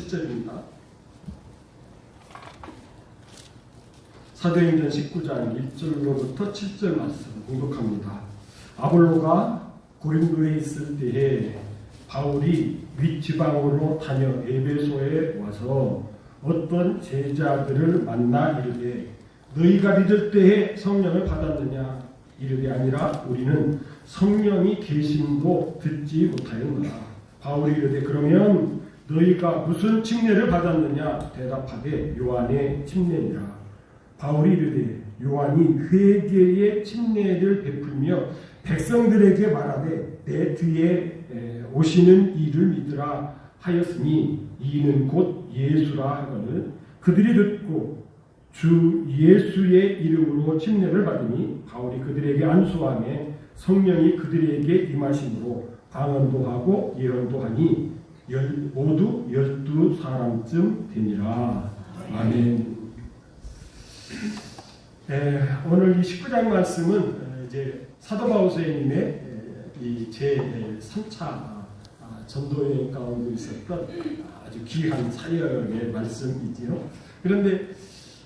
7절입니다. 사도행전 19장 1절로부터 7절 말씀 공독합니다. 아볼로가 고린도에 있을 때에 바울이 윗지방으로 다녀 에베소에 와서 어떤 제자들을 만나 이르되 너희가 믿을 때에 성령을 받았느냐? 이르되 아니라 우리는 성령이 계심도 듣지 못하였노라. 바울이 이르되 그러면 너희가 무슨 침례를 받았느냐? 대답하되 요한의 침례니라. 바울이 이르되 요한이 회개의 침례를 베풀며 백성들에게 말하되 내 뒤에 오시는 이를 믿으라 하였으니 이는 곧 예수라 하거늘 그들이 듣고 주 예수의 이름으로 침례를 받으니 바울이 그들에게 안수하며 성령이 그들에게 임하심으로 방언도 하고 예언도 하니 모두 12사람쯤 되니라. 아멘. 오늘 이 19장 말씀은 이제 사도 바울 선생님의 이 제 3차 전도여행 가운데 있었던 아주 귀한 사역의 말씀이지요. 그런데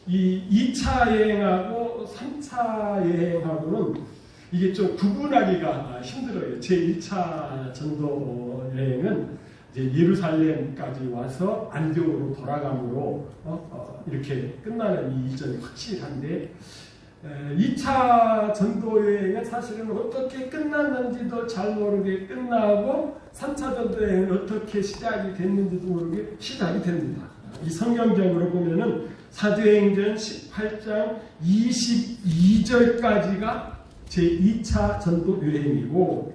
이 2차 여행하고 3차 여행하고는 이게 좀 구분하기가 힘들어요. 제 1차 전도 여행은 이제 예루살렘까지 와서 안디옥으로 돌아감으로 이렇게 끝나는 이 일정이 확실한데 2차 전도여행은 사실은 어떻게 끝났는지도 잘 모르게 끝나고 3차 전도여행은 어떻게 시작이 됐는지도 모르게 시작이 됩니다. 이 성경적으로 보면은 사도행전 18장 22절까지가 제2차 전도여행이고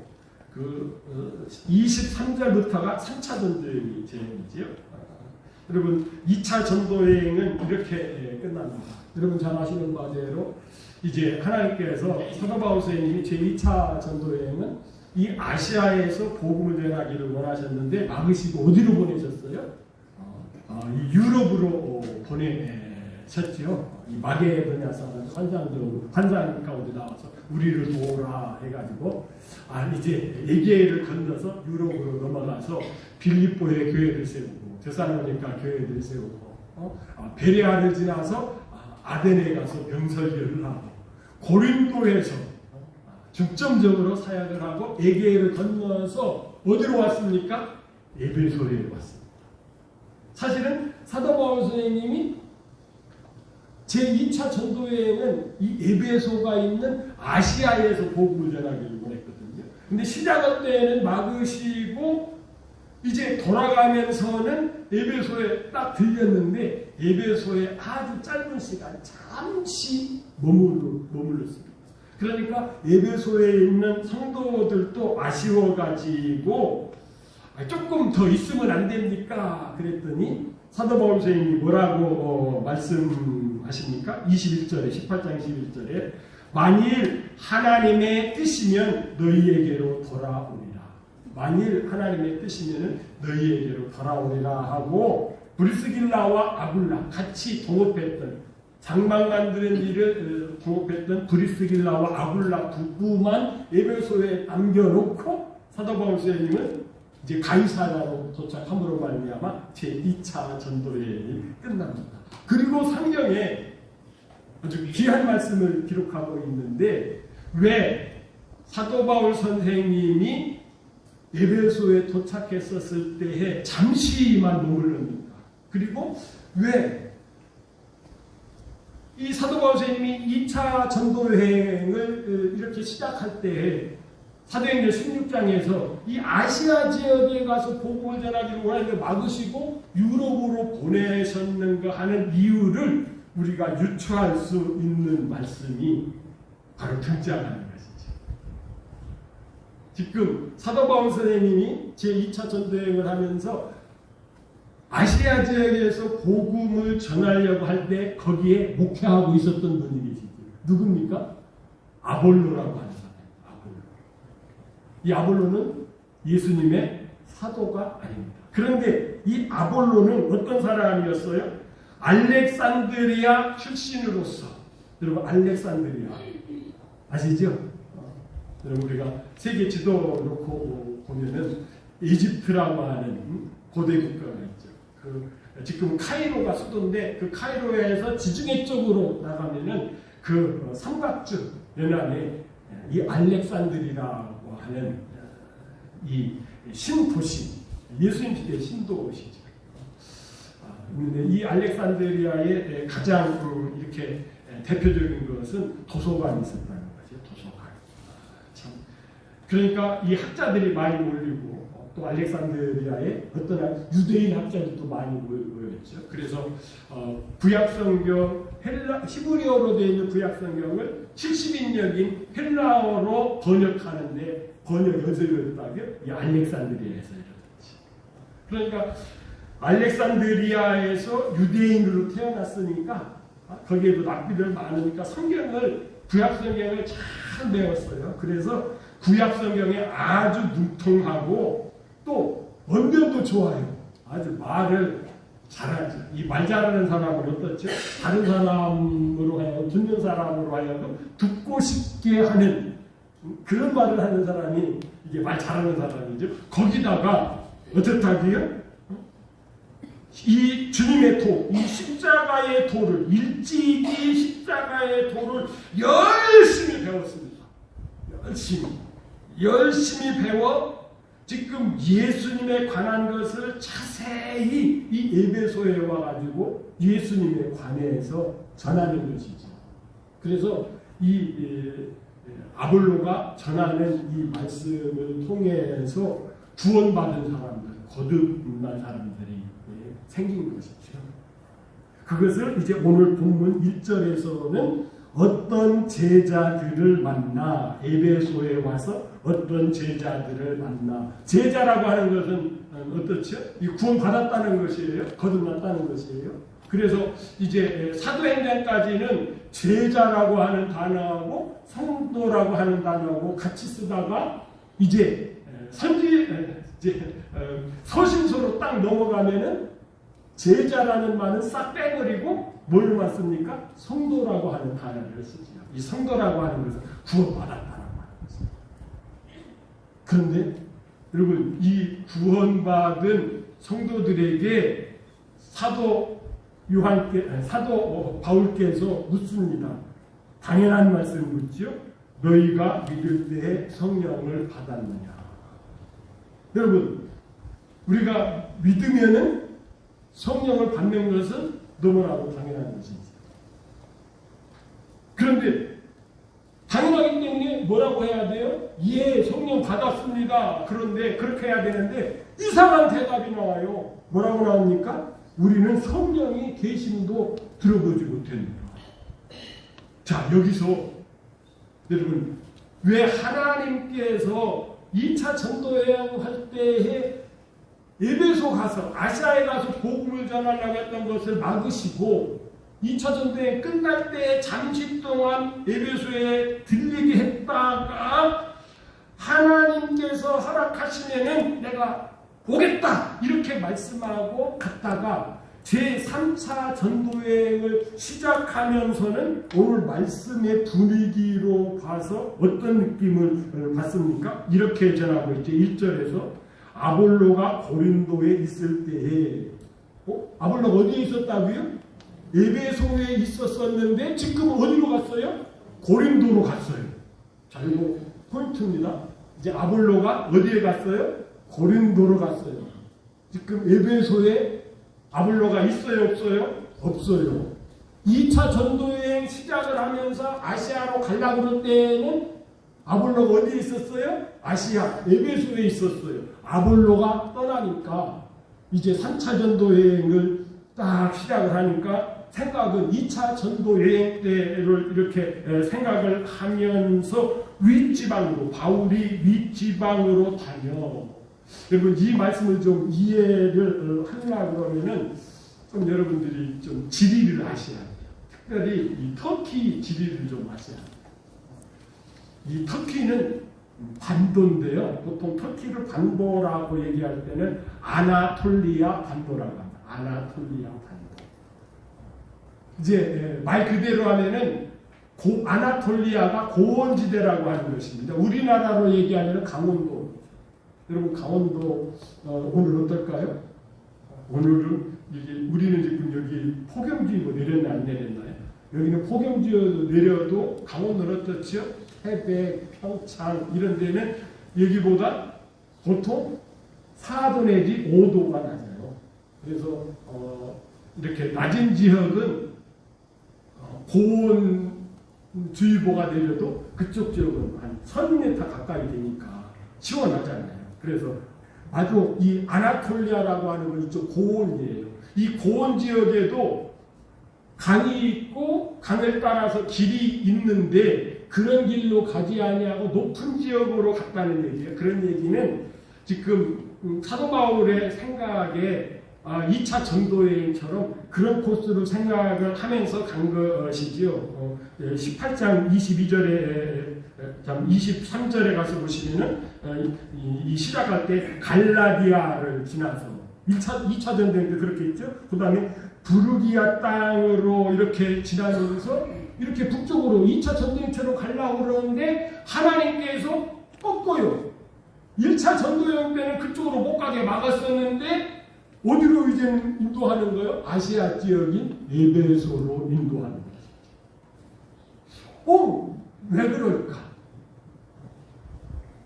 그 23절부터가 3차 전도여행이 제행이지요. 여러분 2차 전도여행은 이렇게 끝납니다. 여러분 잘 아시는 바대로 이제 하나님께서 사도 바울 선생님이 제2차 전도여행은 이 아시아에서 복음을 전하기를 원하셨는데 막으시고 어디로 보내셨어요? 이 유럽으로 보내셨지요. 이 마게도냐 사람 환상 가운데 나와서 우리를 도우라 해가지고 이제 에게를 건너서 유럽으로 넘어가서 빌립보에 교회를 세우고 데살로니가 교회를 세우고 베레아를 지나서 아덴에 가서 병설교를 하고 고린도에서 중점적으로 사역을 하고 에게를 건너서 어디로 왔습니까? 에베소에 왔습니다. 사실은 사도 바울 선생님이 제2차 전도여행은 이 에베소가 있는 아시아에서 복음을 전하기를 원했거든요. 근데 시작할 때에는 막으시고 이제 돌아가면서는 에베소에 딱 들렸는데 에베소에 아주 짧은 시간 잠시 머물렀습니다. 그러니까 에베소에 있는 성도들도 아쉬워가지고 조금 더 있으면 안 됩니까? 그랬더니 사도 바울 선생님이 뭐라고 말씀하십니까? 21절에 18장 21절에 만일 하나님의 뜻이면 너희에게로 돌아오리라. 만일 하나님의 뜻이면 너희에게로 돌아오리라 하고 브리스길라와 아굴라 같이 동업했던 장막 만드는 일을 동업했던 브리스길라와 아굴라 부부만 에베소에 남겨놓고 사도 바울 선생님은 이제 가이사라로 도착함으로 말미암아 제2차 전도여행이 끝납니다. 그리고 성경에 아주 귀한 말씀을 기록하고 있는데 왜 사도 바울 선생님이 에베소에 도착했었을 때에 잠시만 머물렀는가? 그리고 왜 이 사도 바울 선생님이 2차 전도여행을 이렇게 시작할 때에 사도행전 16장에서 이 아시아 지역에 가서 복음을 전하기를 원하는데 막으시고 유럽으로 보내셨는가 하는 이유를 우리가 유추할 수 있는 말씀이 바로 등장하는 것이죠. 지금 사도 바울 선생님이 제2차 전도여행을 하면서 아시아 지역에서 복음을 전하려고 할 때 거기에 목회하고 있었던 분이 계시죠. 누굽니까? 아볼로라고 하는 사람. 이 아볼로는 예수님의 사도가 아닙니다. 그런데 이 아볼로는 어떤 사람이었어요? 알렉산드리아 출신으로서 여러분 알렉산드리아 아시죠? 여러분 우리가 세계 지도 놓고 보면은 이집트라고 하는 고대 국가가 있죠. 지금 카이로가 수도인데 그 카이로에서 지중해 쪽으로 나가면은 그 삼각주 연안에 이 알렉산드리라고 하는 이 신도시, 예수님 시대의 신도시죠. 근데 이 알렉산드리아의 가장 이렇게 대표적인 것은 도서관이 있었다는 거죠. 도서관. 참. 그러니까 이 학자들이 많이 몰리고 또 알렉산드리아에 어떤 유대인 학자들도 많이 모였죠. 그래서 구약성경 히브리어로 되어 있는 구약성경을 70인역인 헬라어로 번역하는데 번역 연설이었다면 이 알렉산드리아에서 이루어졌지. 그러니까 알렉산드리아에서 유대인으로 태어났으니까 거기에도 납비들 많으니까 구약성경을 잘 배웠어요. 그래서 구약성경에 아주 능통하고 또 언변도 좋아요. 아주 말을 잘하죠. 이 말 잘하는 사람은 어떻죠? 다른 사람으로 하여금 듣는 사람으로 하여금 듣고 싶게 하는 그런 말을 하는 사람이 이게 말 잘하는 사람이죠. 거기다가 어떻다고요? 이 주님의 도, 이 십자가의 도를 일찍이 십자가의 도를 열심히 배웠습니다. 열심히 배워 지금 예수님에 관한 것을 자세히 이 에베소에 와가지고 예수님에 관해서 전하는 것이죠. 그래서 이 아볼로가 전하는 이 말씀을 통해서 구원받은 사람들, 거듭난 사람들이 생긴 것이죠. 그것을 이제 오늘 본문 1절에서는 어떤 제자들을 만나, 에베소에 와서 어떤 제자들을 만나. 제자라고 하는 것은 어떻죠? 이 구원받았다는 것이에요. 거듭났다는 것이에요. 그래서 이제 사도행전까지는 제자라고 하는 단어하고 성도라고 하는 단어하고 같이 쓰다가 이제 서신서로 딱 넘어가면은 제자라는 말은 싹 빼버리고 뭘로만 씁니까? 성도라고 하는 단어를 쓰죠. 이 성도라고 하는 것은 구원받았다라고 하는 것입니다. 그런데 여러분 이 구원받은 성도들에게 사도 바울께서 묻습니다. 당연한 말씀을 묻죠. 너희가 믿을 때에 성령을 받았느냐. 여러분 우리가 믿으면은 성령을 받는 것은 너무나도 당연한 것이죠. 그런데 당연하기 때문에 뭐라고 해야 돼요? 예, 성령 받았습니다. 그런데 그렇게 해야 되는데 이상한 대답이 나와요. 뭐라고 나옵니까? 우리는 성령이 계심도 들어보지 못했느냐. 자, 여기서 여러분 왜 하나님께서 2차 전도여행 할 때에 에베소 가서 아시아에 가서 복음을 전하려고 했던 것을 막으시고 2차 전도여행 끝날 때 잠시 동안 에베소에 들리게 했다가 하나님께서 허락하시면은 내가 오겠다 이렇게 말씀하고 갔다가 제3차 전도여행을 시작하면서는 오늘 말씀의 분위기로 봐서 어떤 느낌을 받습니까? 이렇게 전하고 있죠. 1절에서 아볼로가 고린도에 있을 때에 아볼로가 어디에 있었다고요? 에베소에 있었었는데 지금 어디로 갔어요? 고린도로 갔어요. 자, 이거 포인트입니다. 이제 아볼로가 어디에 갔어요? 고린도로 갔어요. 지금 에베소에 아볼로가 있어요? 없어요? 없어요. 2차 전도여행 시작을 하면서 아시아로 가려고 그럴 때는 아볼로가 어디에 있었어요? 아시아, 에베소에 있었어요. 아볼로가 떠나니까 이제 3차 전도여행을 딱 시작을 하니까 생각은 2차 전도여행 때를 이렇게 생각을 하면서 윗지방으로, 바울이 윗지방으로 다녀. 여러분 이 말씀을 좀 이해를 하려고 하면은 좀 여러분들이 좀 지리를 아셔야 돼요. 특별히 이 터키 지리를 좀 아셔야 돼요. 이 터키는 반도인데요. 보통 터키를 반도라고 얘기할 때는 아나톨리아 반도라고 합니다. 아나톨리아 반도. 이제 말 그대로 하면은 아나톨리아가 고원지대라고 하는 것입니다. 우리나라로 얘기하면 강원도. 여러분 강원도 오늘 어떨까요? 오늘은 이게 우리는 지금 여기 폭염주의보 내렸나 안 내렸나요? 여기는 폭염주의보 내려도 강원도는 어떻죠? 태백, 평창 이런 데는 여기보다 보통 4도 내지 5도가 낮아요. 그래서 이렇게 낮은 지역은 고온주의보가 내려도 그쪽 지역은 한 1000m 가까이 되니까 시원하잖아요. 그래서 아주 이 아나톨리아라고 하는 건 이쪽 고온이에요. 이 고온 지역에도 강이 있고 강을 따라서 길이 있는데 그런 길로 가지 아니하고 높은 지역으로 갔다는 얘기예요. 그런 얘기는 지금 사도 바울의 생각에 2차 전도여행처럼 그런 코스를 생각을 하면서 간 것이지요. 18장 22절에 23절에 가서 보시면은 이 시작할 때 갈라디아를 지나서 2차 전쟁 때 그렇게 했죠. 그 다음에 부르기아 땅으로 이렇게 지나면서 이렇게 북쪽으로 2차 전쟁처럼 가려고 그러는데 하나님께서 꺾어요. 1차 전도여행 때는 그쪽으로 못 가게 막았었는데 어디로 이제 인도하는 거예요? 아시아 지역인 에베소로 인도하는 거예요. 왜 그럴까?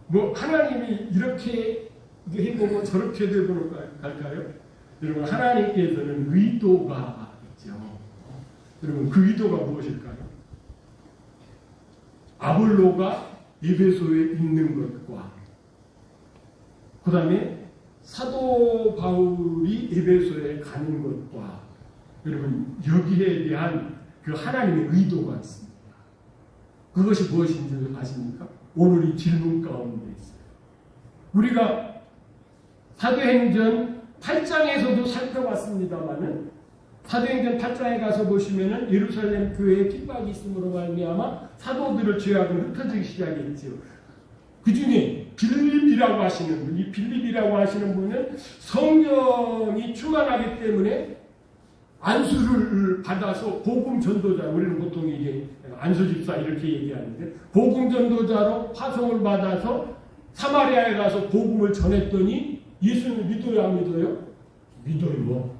뭐 하나님이 이렇게 해보면 저렇게 되보는 갈까요? 여러분 하나님께서는 의도가 있죠. 여러분 그 의도가 무엇일까요? 아볼로가 에베소에 있는 것과 그 다음에 사도 바울이 에베소에 가는 것과 여러분 여기에 대한 그 하나님의 의도가 있습니다. 그것이 무엇인지 아십니까? 오늘 이 질문 가운데 있어요. 우리가 사도행전 8장에서도 살펴봤습니다마는 사도행전 8장에 가서 보시면은 예루살렘 교회에 핍박이 있음으로 말미암아 사도들의 죄악은 흩어지기 시작했지요. 그 중에 빌립이라고 하시는 분, 이 빌립이라고 하시는 분은 성령이 충만하기 때문에 안수를 받아서 복음 전도자, 우리는 보통 이게 안수 집사 이렇게 얘기하는데 복음 전도자로 파송을 받아서 사마리아에 가서 복음을 전했더니 예수를 믿어요, 안 믿어요? 믿어요.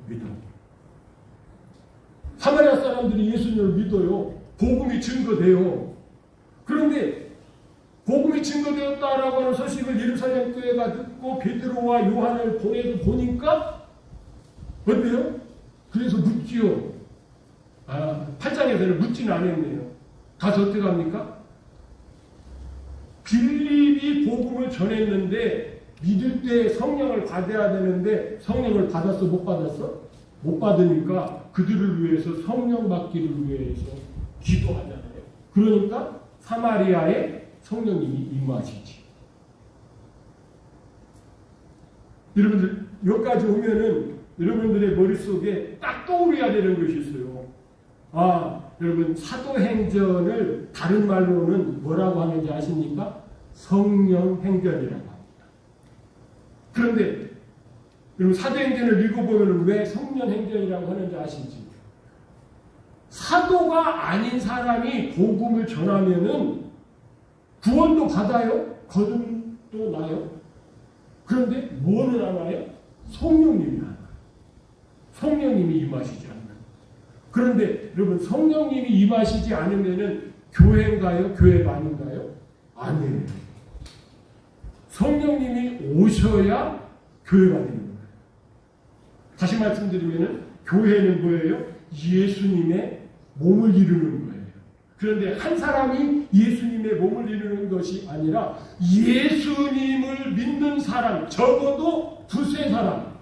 사마리아 사람들이 예수님을 믿어요. 복음이 증거돼요. 그런데 복음이 증거되었다라고 하는 소식을 예루살렘 교회가 듣고 베드로와 요한을 보내서 보니까 어때요? 그래서 묻지요. 8장에서는 묻지는 않았네요. 가서 어떻게 합니까? 빌립이 복음을 전했는데 믿을 때 성령을 받아야 되는데 성령을 받았어? 못 받았어? 못 받으니까 그들을 위해서 성령 받기를 위해서 기도하잖아요. 그러니까 사마리아에 성령님이 임하시지. 여러분들 여기까지 오면은 여러분들의 머릿속에 딱 떠오르야 되는 것이 있어요. 여러분 사도행전을 다른 말로는 뭐라고 하는지 아십니까? 성령행전이라고 합니다. 그런데 여러분 사도행전을 읽어보면 왜 성령행전이라고 하는지 아시지? 사도가 아닌 사람이 복음을 전하면은 구원도 받아요? 거듭도 나요? 그런데 뭐는 하나요? 성령님이 하나요. 성령님이 임하시지 않나요? 그런데 여러분 성령님이 임하시지 않으면은 교회인가요? 교회가 아닌가요? 아니에요. 성령님이 오셔야 교회가 되는 거예요. 다시 말씀드리면은 교회는 뭐예요? 예수님의 몸을 이루는 거예요. 그런데 한 사람이 예수님의 몸을 이루는 것이 아니라 예수님을 믿는 사람, 적어도 두세 사람은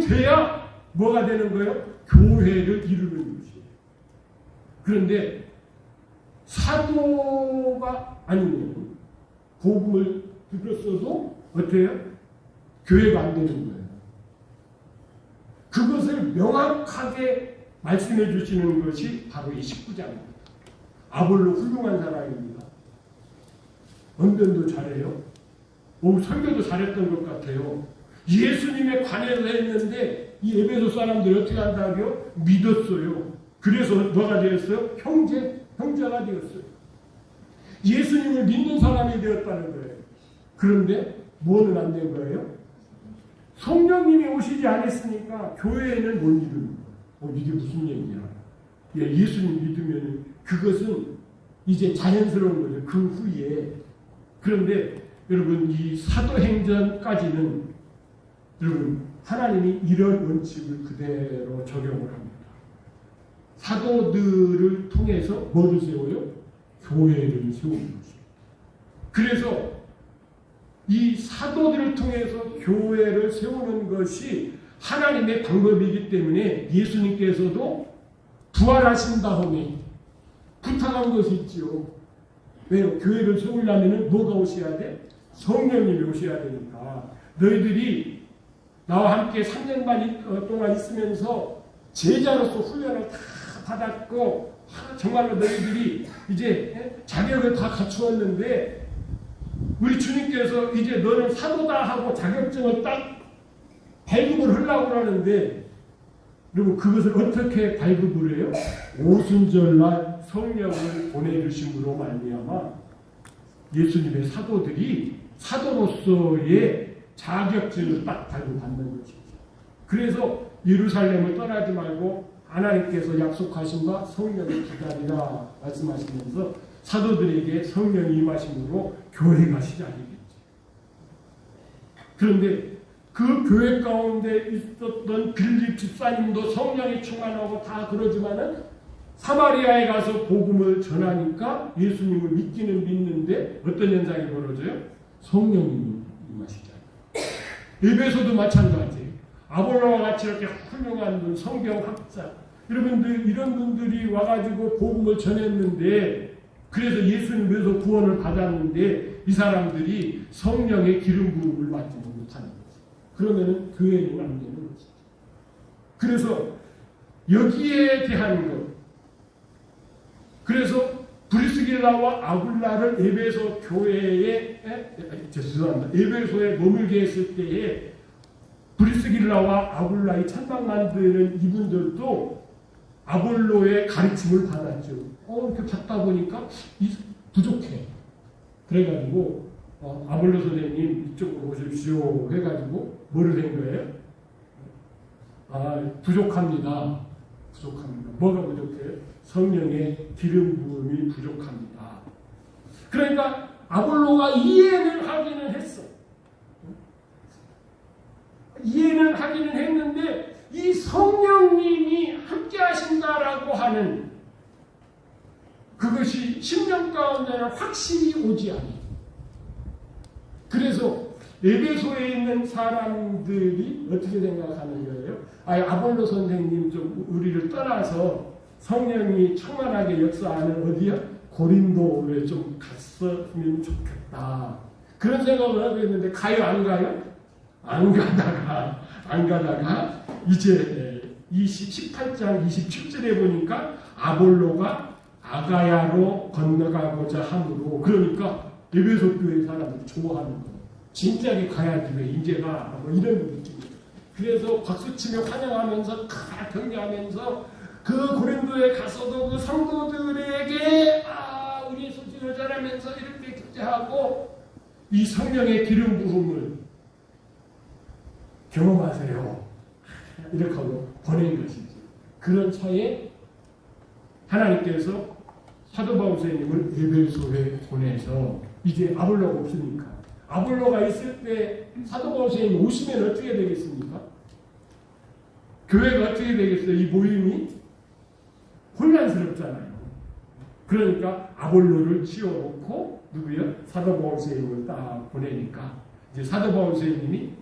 돼야 뭐가 되는 거예요? 교회를 이루는 것이에요. 그런데 사도가 아니면 복음을 들었어도 어때요? 교회가 안 되는 거예요. 그것을 명확하게 말씀해 주시는 것이 바로 이 19장입니다. 아볼로 훌륭한 사람입니다. 언변도 잘해요. 설교도 잘했던 것 같아요. 예수님에 관해서 했는데 이 에베소 사람들이 어떻게 한다고요? 믿었어요. 그래서 뭐가 되었어요? 형제가 되었어요. 예수님을 믿는 사람이 되었다는 거예요. 그런데 뭐는 안 된 거예요? 성령님이 오시지 않았으니까 교회에는 못 믿는 거예요. 이게 무슨 얘기야? 예수님 믿으면 그것은 이제 자연스러운 거죠. 그 후에. 그런데 여러분 이 사도행전까지는 여러분 하나님이 이런 원칙을 그대로 적용을 합니다. 사도들을 통해서 뭐를 세워요? 교회를 세우는 것입니다. 그래서 이 사도들을 통해서 교회를 세우는 것이 하나님의 방법이기 때문에 예수님께서도 부활하신 다음에 부탁한 것이 있지요. 왜요? 교회를 세우려면 뭐가 오셔야 돼? 성령님이 오셔야 되니까. 너희들이 나와 함께 3년 반 동안 있으면서 제자로서 훈련을 다 받았고 정말로 너희들이 이제 자격을 다 갖추었는데 우리 주님께서 이제 너는 사도다 하고 자격증을 딱 발급을 하려고 하는데 여러분 그것을 어떻게 발급을 해요? 오순절날 성령을 보내주심으로 말미암아 예수님의 사도들이 사도로서의 자격증을 딱 발급받는 것이죠. 그래서 예루살렘을 떠나지 말고 하나님께서 약속하신 바 성령을 기다리라 말씀하시면서 사도들에게 성령이 임하심으로 교회가 시작이겠죠. 그런데 그 교회 가운데 있었던 빌립 집사님도 성령이 충만하고 다 그러지만은 사마리아에 가서 복음을 전하니까 예수님을 믿기는 믿는데 어떤 현상이 벌어져요? 성령님이 임하시잖아요. 에베소도 마찬가지예요. 아볼로와 같이 이렇게 훌륭한 분, 성경학자 여러분들 이런 분들이 와가지고 복음을 전했는데 그래서 예수님에서 구원을 받았는데 이 사람들이 성령의 기름 부음을 받지 못하는 거죠. 그러면은 교회는 안 되는 거죠. 그래서 여기에 대한 것 그래서 브리스길라와 아굴라를 에베소 교회에 에베소에 머물게 했을 때에 브리스길라와 아굴라의 천막 만드는 이분들도 아볼로의 가르침을 받았죠. 이렇게 받다 보니까 부족해. 그래가지고 아볼로 선생님 이쪽으로 오십시오 해가지고 뭐를 된 거예요? 부족합니다. 부족합니다. 뭐가 부족해요? 성령의 기름 부음이 부족합니다. 그러니까 아볼로가 이해를 하기는 했어. 이해는 하기는 했는데 이 성령님이 함께 하신다라고 하는 그것이 심령 가운데는 확실히 오지 않아요. 그래서 에베소에 있는 사람들이 어떻게 생각하는 거예요? 아볼로 선생님 좀 우리를 떠나서 성령이 충만하게 역사하는 어디야? 고린도에 좀 갔으면 좋겠다. 그런 생각을 하고 있는데 가요 안 가요? 안 가다가 이제 18장 27절에 보니까 아볼로가 아가야로 건너가고자 함으로 그러니까 에베소 교회 사람들이 좋아하는 거예요. 진작에 가야지 왜 이제 가? 뭐 이런 느낌이에요. 그래서 박수치며 환영하면서 격려하면서 그 고린도에 가서도 그 성도들에게 우리 소식을 전하면서 이렇게 교제하고 이 성령의 기름 부음을 경험하세요. 이렇게 하고 보낸 것이지. 그런 차에 하나님께서 사도 바울 선생님을 에베소에 보내서 이제 아볼로가 없으니까 아볼로가 있을 때 사도 바울 선생님 오시면 어떻게 되겠습니까? 교회가 어떻게 되겠어요? 이 모임이 혼란스럽잖아요. 그러니까 아볼로를 치워놓고 누구요? 사도 바울 선생님을 딱 보내니까 이제 사도 바울 선생님이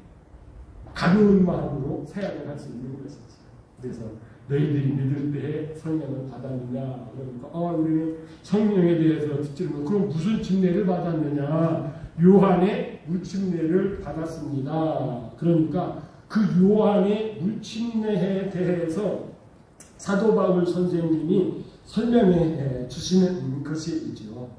가벼운 마음으로 사역을 할 수 있는 것이지. 그래서 너희들이 믿을 때 성령을 받았느냐? 그러니까 우리는 성령에 대해서 듣지 못하고 그럼 무슨 침례를 받았느냐? 요한의 물침례를 받았습니다. 그러니까 그 요한의 물침례에 대해서 사도 바울 선생님이 설명해 주시는 것이죠.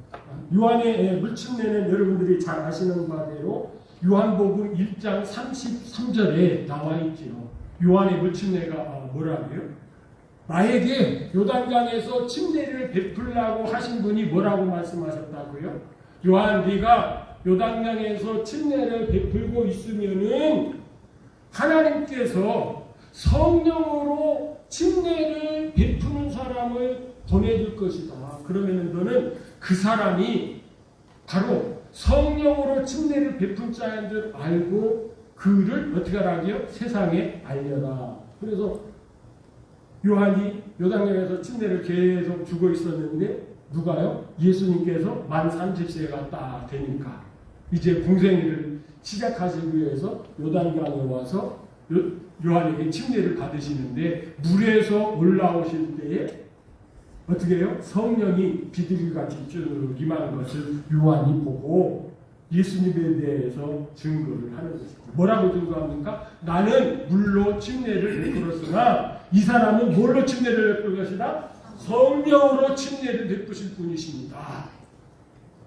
요한의 물침례는 여러분들이 잘 아시는 바대로 요한복음 1장 33절에 나와 있지요. 요한의 물침례가 뭐라고요? 나에게 요단강에서 침례를 베풀라고 하신 분이 뭐라고 말씀하셨다고요? 요한 네가 요단강에서 침례를 베풀고 있으면은 하나님께서 성령으로 침례를 베푸는 사람을 보내줄 것이다. 그러면 너는 그 사람이 바로 성령으로 침례를 베푼 자인 줄 알고 그를 어떻게 하라고요? 세상에 알려라. 그래서 요한이 요단강에서 침례를 계속 주고 있었는데 누가요? 예수님께서 만 30세가 딱 되니까 이제 공생애를 시작하시기 위해서 요단강에 와서 요한에게 침례를 받으시는데 물에서 올라오실 때에 어떻게 해요? 성령이 비둘기같이 쭉 임하는 것을 요한이 보고 예수님에 대해서 증거를 하는 것입니다. 뭐라고 증거합니까? 나는 물로 침례를 베풀었으나 이 사람은 뭘로 침례를 베풀 것이다? 성령으로 침례를 베푸실 분이십니다.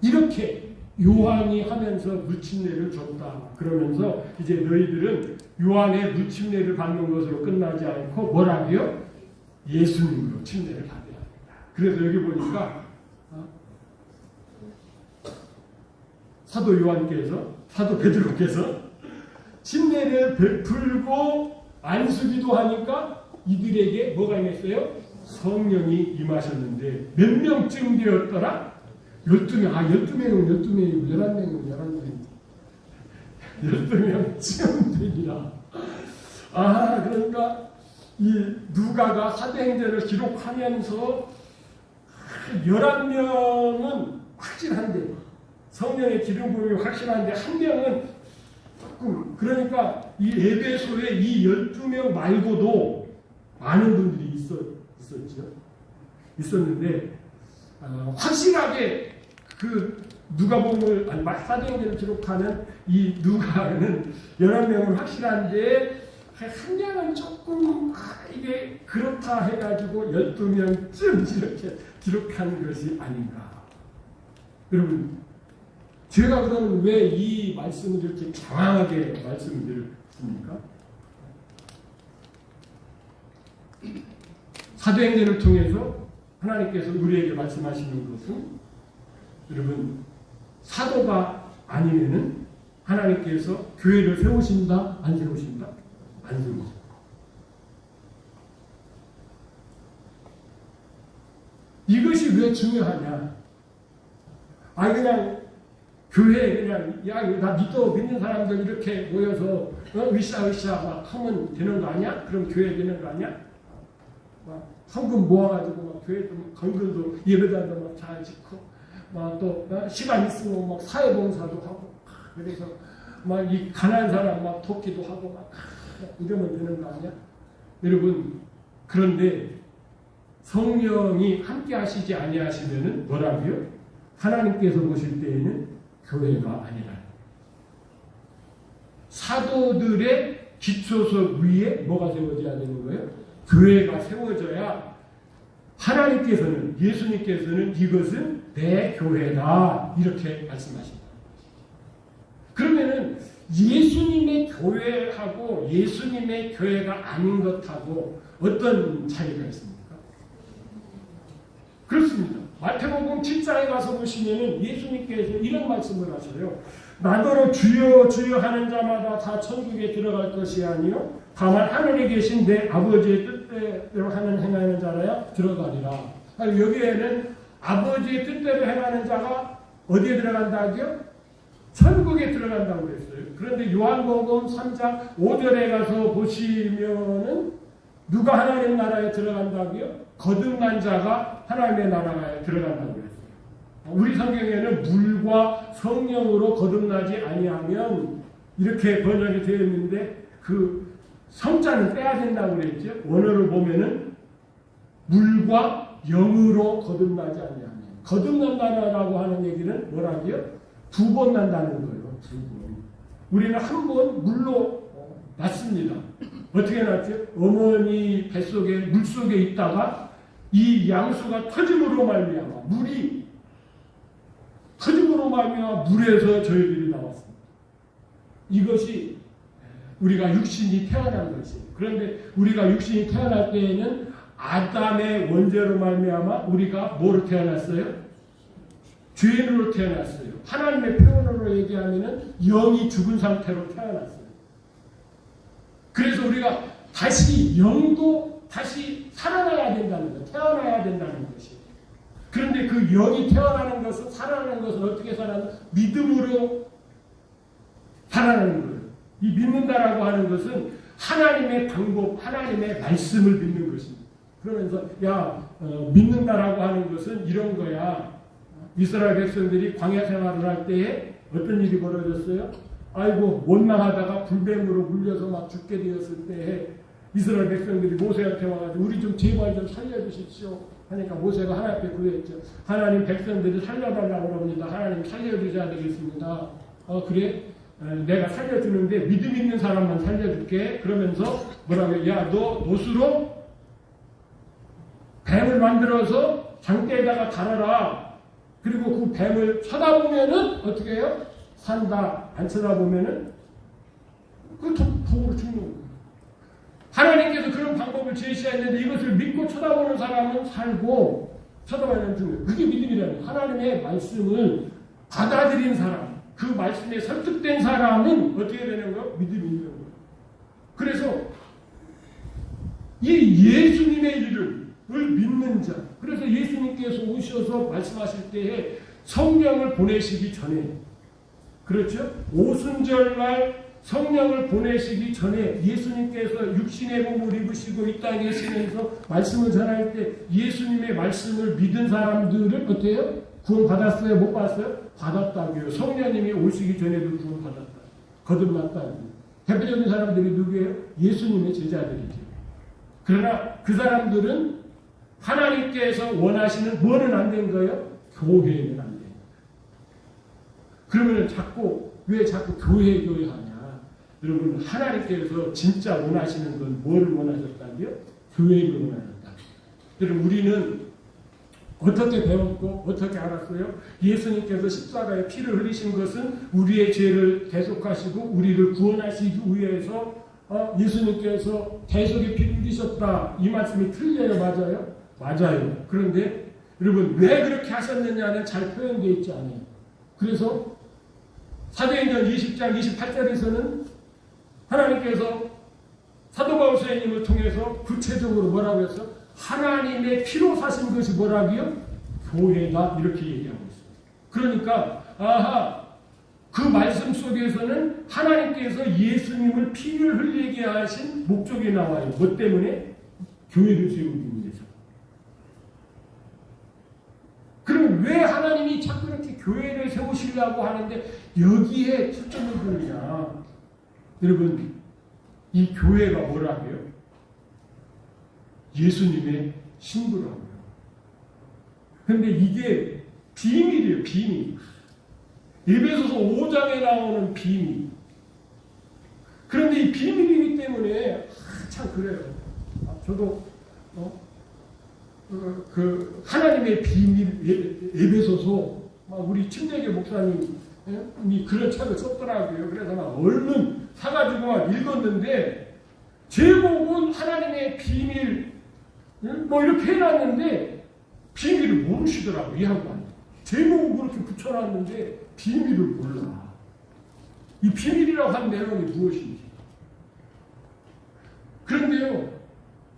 이렇게 요한이 하면서 물침례를 줬다. 그러면서 이제 너희들은 요한의 물침례를 받는 것으로 끝나지 않고 뭐라고요? 예수님으로 침례를 받아야 합니다. 그래서 여기 보니까 사도 요한께서 사도 베드로께서 침례를 베풀고 안수기도 하니까 이들에게 뭐가 임했어요? 성령이 임하셨는데 몇 명쯤 되었더라? 12명. 12명은 12명이고 11명은 11명. 12명쯤 되기라. 그러니까 이 누가가 사도행전을 기록하면서 11명은 확실한데 성령의 기름 부음이 확실한데 한 명은 조금 그러니까 이 에베소에 이 12명 말고도 많은 분들이 있었는데 확실하게 그 누가복음을 사도행전을 기록하는 이 누가는 11명은 확실한데 한 명은 조금 이게 그렇다 해가지고 12명쯤 이렇게 기록한 것이 아닌가. 여러분 제가 그러면 왜 이 말씀을 이렇게 장황하게 말씀드렸습니까? 사도행전을 통해서 하나님께서 우리에게 말씀하시는 것은 여러분 사도가 아니면은 하나님께서 교회를 세우신다? 안 세우신다? 안 세우신다. 이것이 왜 중요하냐? 그냥 교회 그냥 나 믿는 사람들 이렇게 모여서 으쌰으쌰 막 하면 되는 거 아니야? 그럼 교회 되는 거 아니야? 막 헌금 모아가지고 막 교회도 건물도 예배당도 막 잘 짓고 막 또 시간 있으면 막 사회봉사도 하고 그래서 막 이 가난한 사람 막 돕기도 하고 막 이러면 되는 거 아니야? 여러분 그런데 성령이 함께 하시지 아니하시면은 뭐라고요? 하나님께서 보실 때에는 교회가 아니라 사도들의 기초석 위에 뭐가 세워져야 되는 거예요? 교회가 세워져야 하나님께서는 예수님께서는 이것은 내 교회다 이렇게 말씀하십니다. 그러면은 예수님의 교회하고 예수님의 교회가 아닌 것하고 어떤 차이가 있습니까? 그렇습니다. 마태복음 7장에 가서 보시면은 예수님께서 이런 말씀을 하셔요. 나더러 주여 주여 하는 자마다 다 천국에 들어갈 것이 아니요 다만 하늘에 계신 내 아버지의 뜻대로 행하는 자라야 들어가리라. 여기에는 아버지의 뜻대로 행하는 자가 어디에 들어간다고요? 천국에 들어간다고 그랬어요. 그런데 요한복음 3장 5절에 가서 보시면은 누가 하나님 나라에 들어간다고요? 거듭난 자가 하나님의 나라에 들어간다고 그랬어요. 우리 성경에는 물과 성령으로 거듭나지 아니하면 이렇게 번역이 되어 있는데 그 성자는 빼야 된다고 그랬죠. 원어를 보면은 물과 영으로 거듭나지 아니하면 거듭난다라고 하는 얘기는 뭐라고요? 2번 난다는 거예요. 2번. 우리는 한 번 물로 났습니다. 어떻게 났죠? 어머니 뱃속에 물속에 있다가 이 양수가 터짐으로 말미암아 물이 터짐으로 말미암아 물에서 저희들이 나왔습니다. 이것이 우리가 육신이 태어난 것이에요. 그런데 우리가 육신이 태어날 때에는 아담의 원죄로 말미암아 우리가 뭐로 태어났어요? 죄인으로 태어났어요. 하나님의 표현으로 얘기하면은 영이 죽은 상태로 태어났어요. 그래서 우리가 다시 영도 다시 살아나야 된다는 것, 태어나야 된다는 것이. 그런데 그 영이 태어나는 것은, 살아나는 것은 어떻게 살아나? 믿음으로 살아나는 거예요. 이 믿는다라고 하는 것은 하나님의 방법, 하나님의 말씀을 믿는 것입니다. 그러면서 믿는다라고 하는 것은 이런 거야. 이스라엘 백성들이 광야 생활을 할 때에 어떤 일이 벌어졌어요? 아이고 원망하다가 불뱀으로 물려서 막 죽게 되었을 때에 이스라엘 백성들이 모세한테 와가지고 우리 좀 제발 좀 살려주십시오 하니까 모세가 하나님 앞에 구했죠. 하나님 백성들이 살려달라고 합니다. 하나님 살려주셔야 되겠습니다. 그래? 내가 살려주는데 믿음 있는 사람만 살려줄게. 그러면서 뭐라고 해요? 야, 너 노수로 뱀을 만들어서 장대에다가 달아라. 그리고 그 뱀을 쳐다보면은 어떻게 해요? 산다. 안 쳐다보면은 그 독으로 죽는 거예요. 하나님께서 그런 방법을 제시했는데 이것을 믿고 쳐다보는 사람은 살고 쳐다보는 죽는 거예요. 그게 믿음이라는 거예요. 하나님의 말씀을 받아들인 사람, 그 말씀에 설득된 사람은 어떻게 되는 거예요? 믿음이 있는 거예요. 그래서 이 예수님의 이름을 믿는 자, 그래서 예수님께서 오셔서 말씀하실 때에 성령을 보내시기 전에, 그렇죠? 오순절날 성령을 보내시기 전에 예수님께서 육신의 몸을 입으시고 이 땅에 계시면서 말씀을 전할 때 예수님의 말씀을 믿은 사람들을 어때요? 구원받았어요? 못 받았어요? 받았다고요. 성령님이 오시기 전에도 구원받았다. 거듭났다고. 대표적인 사람들이 누구예요? 예수님의 제자들이죠. 그러나 그 사람들은 하나님께서 원하시는 뭐는 안 된 거예요? 교회는 안 된 거예요. 그러면 왜 자꾸 교회 하냐? 여러분, 하나님께서 진짜 원하시는 건 뭐를 원하셨다고요? 교회를 원하셨다. 여러분, 우리는 어떻게 배웠고 어떻게 알았어요? 예수님께서 십자가에 피를 흘리신 것은 우리의 죄를 대속하시고 우리를 구원하시기 위해서 예수님께서 대속의 피를 흘리셨다. 이 말씀이 틀려요? 맞아요? 맞아요. 그런데 여러분, 왜 그렇게 하셨느냐는 잘 표현되어 있지 않아요. 그래서 사도행전 20장 28절에서는 하나님께서 사도 바울 선생님을 통해서 구체적으로 뭐라고 했어? 하나님의 피로 사신 것이 뭐라고요? 교회다. 이렇게 얘기하고 있어요. 그러니까 그 말씀 속에서는 하나님께서 예수님을 피를 흘리게 하신 목적이 나와요. 뭐 때문에? 교회를 세우기 위해서. 그럼 왜 하나님이 자꾸 이렇게 교회를 세우시려고 하는데 여기에 초점을 두느냐? 여러분, 이 교회가 뭐라고요? 예수님의 신부라고요. 그런데 이게 비밀이에요. 비밀. 에베소서 5장에 나오는 비밀. 그런데 이 비밀이기 때문에 참 그래요. 저도 그 하나님의 비밀 에베소서 우리 침례교 목사님이 그런 책을 썼더라고요. 그래서 막 얼른 사가지고 막 읽었는데 제목은 하나님의 비밀 뭐 이렇게 해놨는데 비밀을 모르시더라고요. 이 양반. 제목은 그렇게 붙여놨는데 비밀을 몰라. 이 비밀이라고 한 내용이 무엇인지. 그런데요,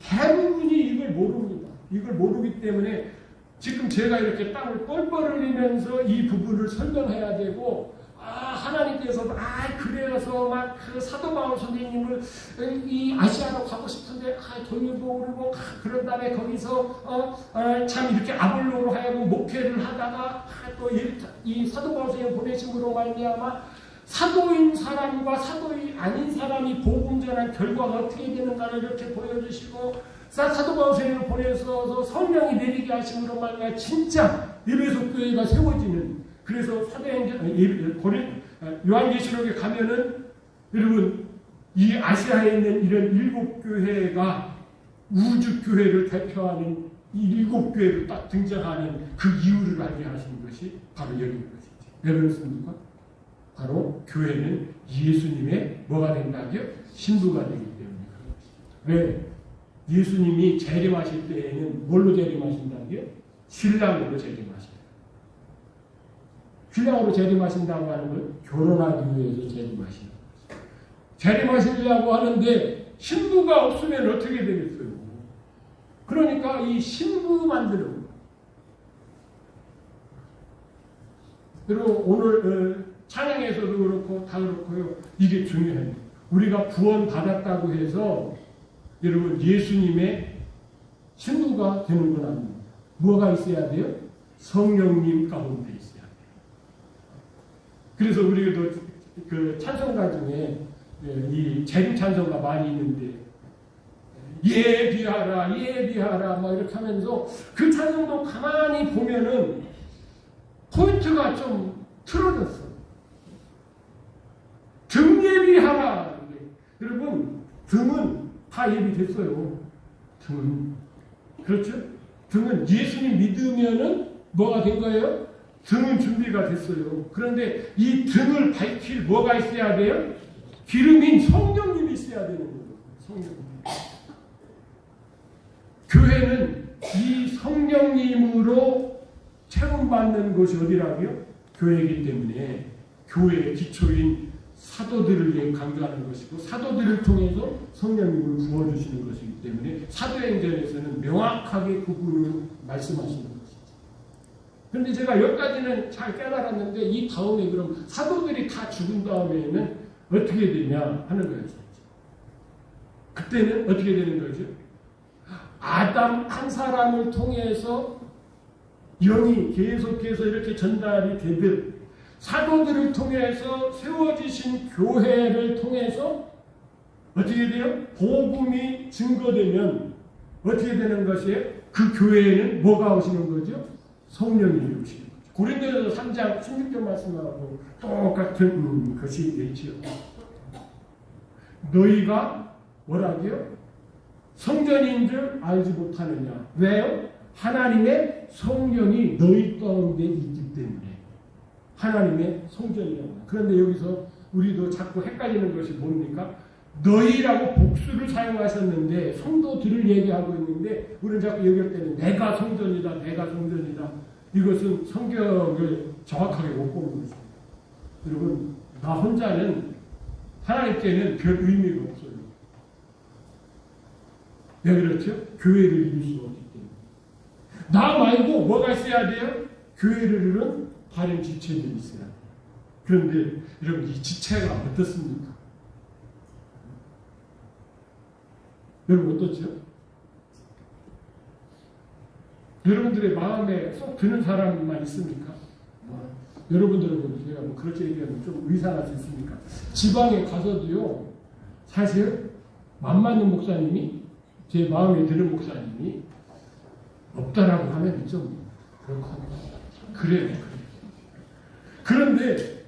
대부분이 이걸 모릅니다. 이걸 모르기 때문에 지금 제가 이렇게 땀을 뻘뻘 흘리면서 이 부분을 설명해야 되고, 하나님께서 그래서 막 그 사도 바울 선생님을 이 아시아로 가고 싶은데 돌려보고 그런 다음에 거기서 참 이렇게 아볼로로 하여금 목회를 하다가 또 이 사도 바울 선생님 보내심으로 말미암아 사도인 사람과 사도인 아닌 사람이 복음 전한 결과가 어떻게 되는가를 이렇게 보여주시고, 사도 바울 선생님을 보내서 성령이 내리게 하심으로 말미암아 진짜 에베소 교회가 세워지는. 그래서 사도행전 요한계시록에 가면은 여러분, 이 아시아에 있는 이런 7교회가 우주교회를 대표하는 이 7교회로 딱 등장하는 그 이유를 알게 하신 것이 바로 여기인 것이죠. 왜 그렇습니까? 바로 교회는 예수님의 뭐가 된다고요? 신부가 되기 때문에. 왜? 예수님이 재림하실 때에는 뭘로 재림하신다고요? 신랑으로 재림하셔요. 신랑으로 재림하신다고 하는 건 결혼하기 위해서 재림하시는 거죠. 재림하시려고 하는데 신부가 없으면 어떻게 되겠어요? 그러니까 이 신부 만드는 거. 그리고 오늘 찬양에서도 그렇고 다 그렇고요. 이게 중요해요. 우리가 구원 받았다고 해서 여러분 예수님의 신부가 되는 건 아닙니다. 뭐가 있어야 돼요? 성령님 가운데 있어야 돼요. 그래서 우리도 그 찬송가 중에 이 재림 찬송가 많이 있는데 예비하라 예비하라 막 이렇게 하면서 그 찬송도 가만히 보면은 포인트가 좀 틀어졌어. 등 예비하라. 여러분 등은 다 예비됐어요. 등은 그렇죠? 등은 예수님 믿으면은 뭐가 된 거예요? 등은 준비가 됐어요. 그런데 이 등을 밝힐 뭐가 있어야 돼요? 기름인 성령님이 있어야 되는 거예요. 성령님. 교회는 이 성령님으로 체험받는 것이 어디라고요? 교회이기 때문에 교회의 기초인 사도들을 강조하는 것이고 사도들을 통해서 성령님을 부어주시는 것이기 때문에 사도행전에서는 명확하게 구분을 말씀하시는 것이죠. 그런데 제가 여기까지는 잘 깨달았는데 이 다음에 그럼 사도들이 다 죽은 다음에는 어떻게 되냐 하는 거예요. 그때는 어떻게 되는 거죠? 아담 한 사람을 통해서 영이 계속해서 이렇게 전달이 되듯 사도들을 통해서 세워지신 교회를 통해서 어떻게 돼요? 복음이 증거되면 어떻게 되는 것이에요? 그 교회에는 뭐가 오시는 거죠? 성령님이 오시는 거죠. 고린도전서 3장 16절 말씀하고 똑같은 것이 있지요. 너희가 뭐라고요? 성전인 줄 알지 못하느냐. 왜요? 하나님의 성령이 너희 가운데 있기 때문에. 하나님의 성전이라고. 그런데 여기서 우리도 자꾸 헷갈리는 것이 뭡니까? 너희라고 복수를 사용하셨는데 성도들을 얘기하고 있는데 우리는 자꾸 얘기할 때는 내가 성전이다. 내가 성전이다. 이것은 성경을 정확하게 못 보는 것입니다. 여러분 나 혼자는 하나님께는 별 의미가 없어요. 왜 그렇죠? 교회를 이룰 수가 없기 때문에. 나 말고 뭐가 있어야 돼요? 교회를 이루는 다른 지체들이 있어야 돼요. 그런데 여러분 이 지체가 어떻습니까? 여러분 어떻죠? 여러분들의 마음에 쏙 드는 사람만 있습니까? 여러분들은 제가 뭐 그렇게 얘기하면 좀 의상할 수 있습니까? 지방에 가서도요, 사실 맘 맞는 목사님이 제 마음에 드는 목사님이 없다라고 하면 좀 그렇고 그래요. 그런데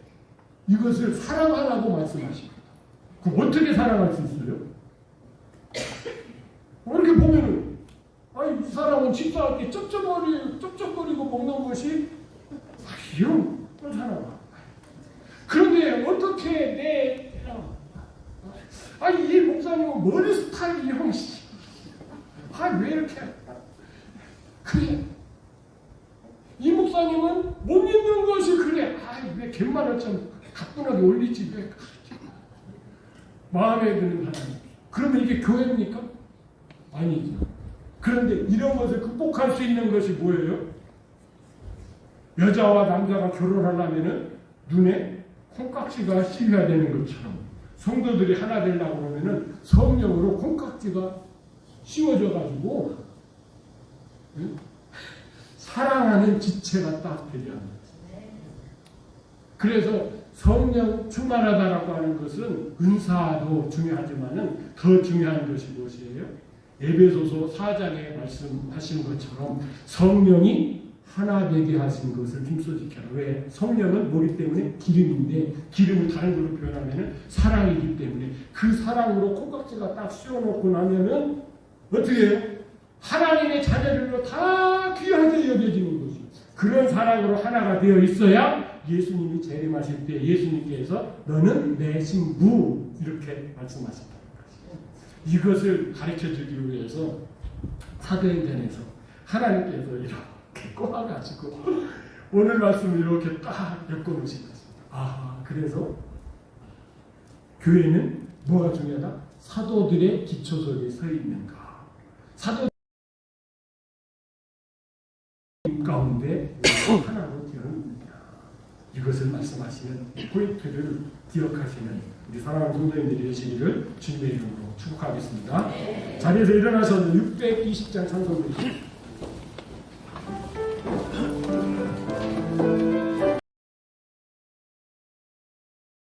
이것을 사랑하라고 말씀하십니다. 그럼 어떻게 사랑할 수 있어요? 이렇게 보면은 아니 이 사람은 식사할 때 쩝쩝거리고 먹는 것이 이런 그렇잖아. 그런데 어떻게 아니 이 목사님은 머리 스타일이 형 왜 이렇게 그래? 이 목사님은 못 입는 것이 그래. 왜 갯말을 좀 가뿐하게 올리지 왜 마음에 드는 하나님. 그러면 이게 교회입니까? 아니죠. 그런데 이런 것을 극복할 수 있는 것이 뭐예요? 여자와 남자가 결혼하려면은 눈에 콩깍지가 씌워야 되는 것처럼 성도들이 하나 되려고 그러면은 성령으로 콩깍지가 씌워져가지고 사랑하는 지체가 딱 되지 않는 거죠. 그래서 성령 충만하다라고 하는 것은 은사도 중요하지만은 더 중요한 것이 무엇이에요? 에베소서 4장에 말씀하신 것처럼 성령이 하나 되게 하신 것을 힘써지켜라. 왜? 성령은 뭐기 때문에? 기름인데 기름을 다른 걸로 표현하면 사랑이기 때문에 그 사랑으로 콩깍지가 딱 씌워놓고 나면은 어떻게 해요? 하나님의 자녀들로 다 귀하게 여겨지는 것이죠. 그런 사랑으로 하나가 되어 있어야 예수님이 재림하실 때 예수님께서 너는 내 신부 이렇게 말씀하셨다는 것이죠. 이것을 가르쳐주기 위해서 사도행전에서 하나님께서 이렇게 꼬아가지고 오늘 말씀을 이렇게 딱 엮어놓으신 것입니다. 그래서 교회는 뭐가 중요하다? 사도들의 기초 속에 서 있는가? 사도 가운데 하나로 되었느냐? 이것을 말씀하시는 포인트를 기억하시는 우리 사랑하는 성도님들이 되시기를 주님의 이름으로 축복하겠습니다. 자리에서 일어나셔서 620장 찬송을